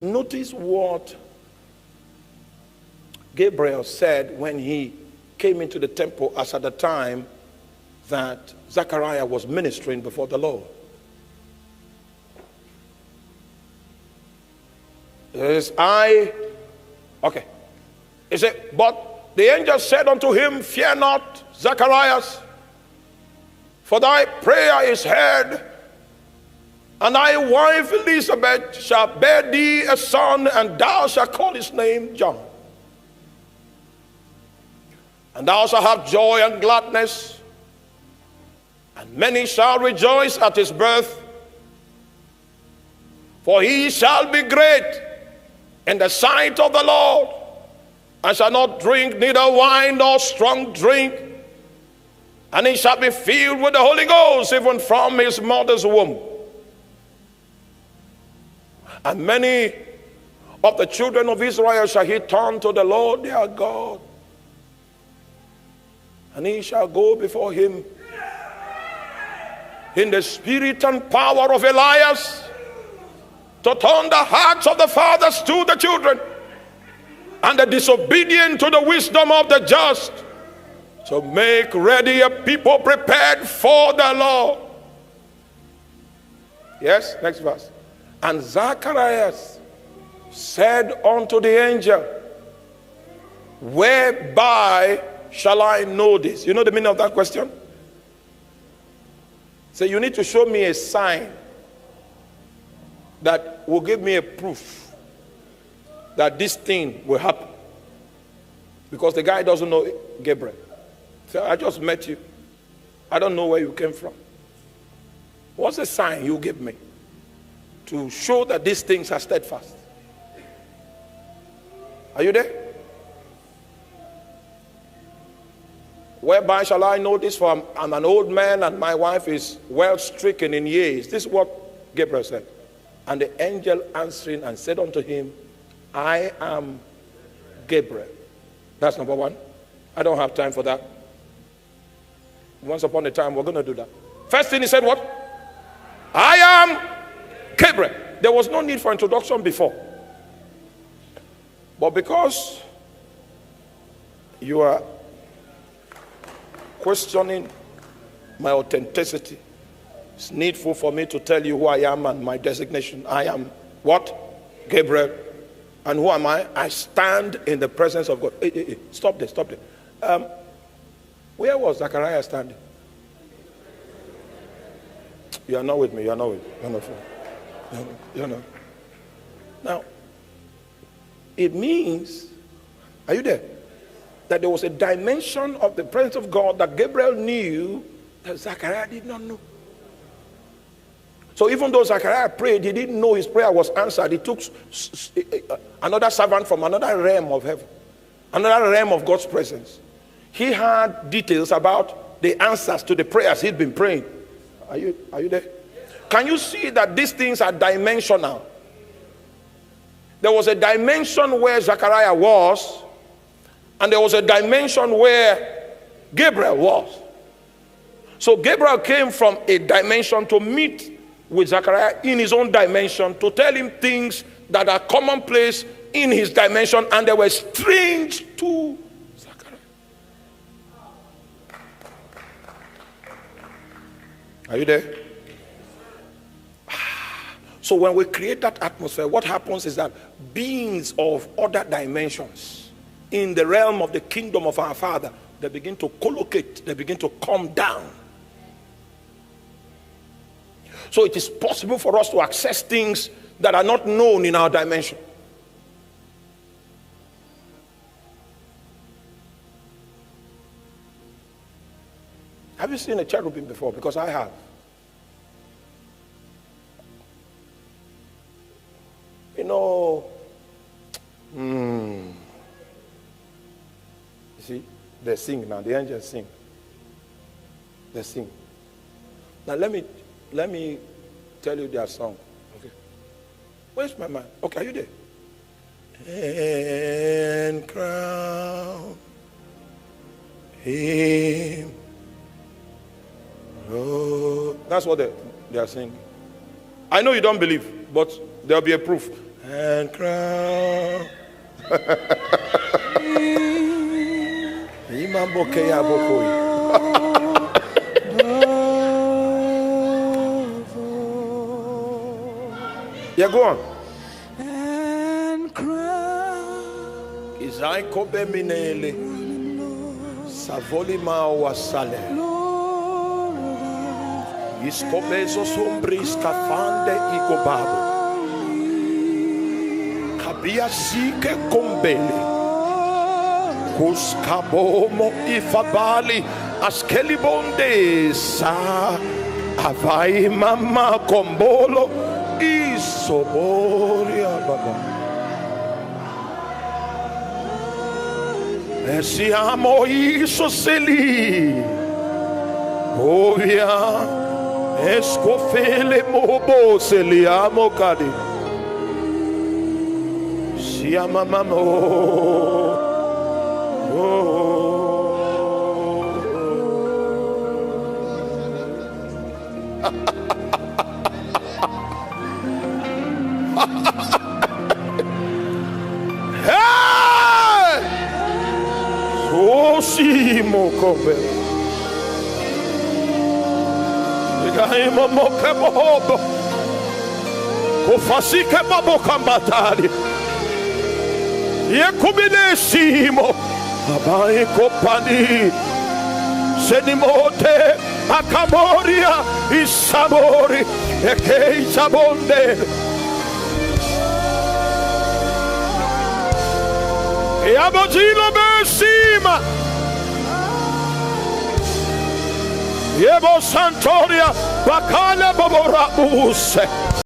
Notice what Gabriel said when he came into the temple, as at the time that Zechariah was ministering before the Lord. He said, but the angel said unto him, fear not, Zacharias, for thy prayer is heard, and thy wife Elizabeth shall bear thee a son, and thou shalt call his name John. And thou shalt have joy and gladness, and many shall rejoice at his birth. For he shall be great in the sight of the Lord, and shall not drink neither wine nor strong drink, and he shall be filled with the Holy Ghost even from his mother's womb. And many of the children of Israel shall he turn to the Lord their God, and he shall go before him in the spirit and power of Elias, to turn the hearts of the fathers to the children, and the disobedient to the wisdom of the just, to make ready a people prepared for the Lord. Yes, next verse. And Zacharias said unto the angel, whereby shall I know this? You know the meaning of that question? So you need to show me a sign that will give me a proof that this thing will happen. Because the guy doesn't know Gabriel. So I just met you. I don't know where you came from. What's the sign you give me to show that these things are steadfast? Are you there? Whereby shall I know this? For I'm an old man, and my wife is well stricken in years. This is what Gabriel said. And the angel answering and said unto him, I am Gabriel. That's number one. I don't have time for that. Once upon a time, we're going to do that. First thing he said, what? I am Gabriel. There was no need for introduction before. But because you are questioning my authenticity, it's needful for me to tell you who I am and my designation. I am what? Gabriel. And who am I? I stand in the presence of God. Hey. Stop there. Where was Zechariah standing? You are not with me. You're not. Now, it means, are you there? That there was a dimension of the presence of God that Gabriel knew that Zechariah did not know. So even though Zechariah prayed, he didn't know his prayer was answered. He took another servant from another realm of heaven, another realm of God's presence. He had details about the answers to the prayers he'd been praying. Are you there? Can you see that these things are dimensional? There was a dimension where Zechariah was, and there was a dimension where Gabriel was. So Gabriel came from a dimension to meet with Zechariah in his own dimension, to tell him things that are commonplace in his dimension, and they were strange to Zechariah. Are you there? So when we create that atmosphere, what happens is that beings of other dimensions in the realm of the kingdom of our Father, they begin to collocate, they begin to come down. So it is possible for us to access things that are not known in our dimension. Have you seen a cherubim before? Because I have. You know, you see, they sing now. The angels sing. They sing. Now let me tell you their song. Okay. Where's my man? Okay, are you there? And crown him. Oh, that's what they are singing. I know you don't believe, but there'll be a proof. and crown. Yeah, go on. And crown. Isai kobe minele. Savoli ma wasale. Iskobezo sombris kafande ikobabo. Kabia sike kombele. Kuskabomo ifabali askelibonde sa avai mama kombolo isoboria baba. Siamo isoseli ovia escofele mobo seliamo cadi siamo mamo. Hey! Simo come. Igaimo moke mobo. Kofasike babo kambatari. Yekubile simo. Abai kopani. Senimote akamoria isabori eke isabonde. Yabozilo besima. Yebo Santoria bakale babora use.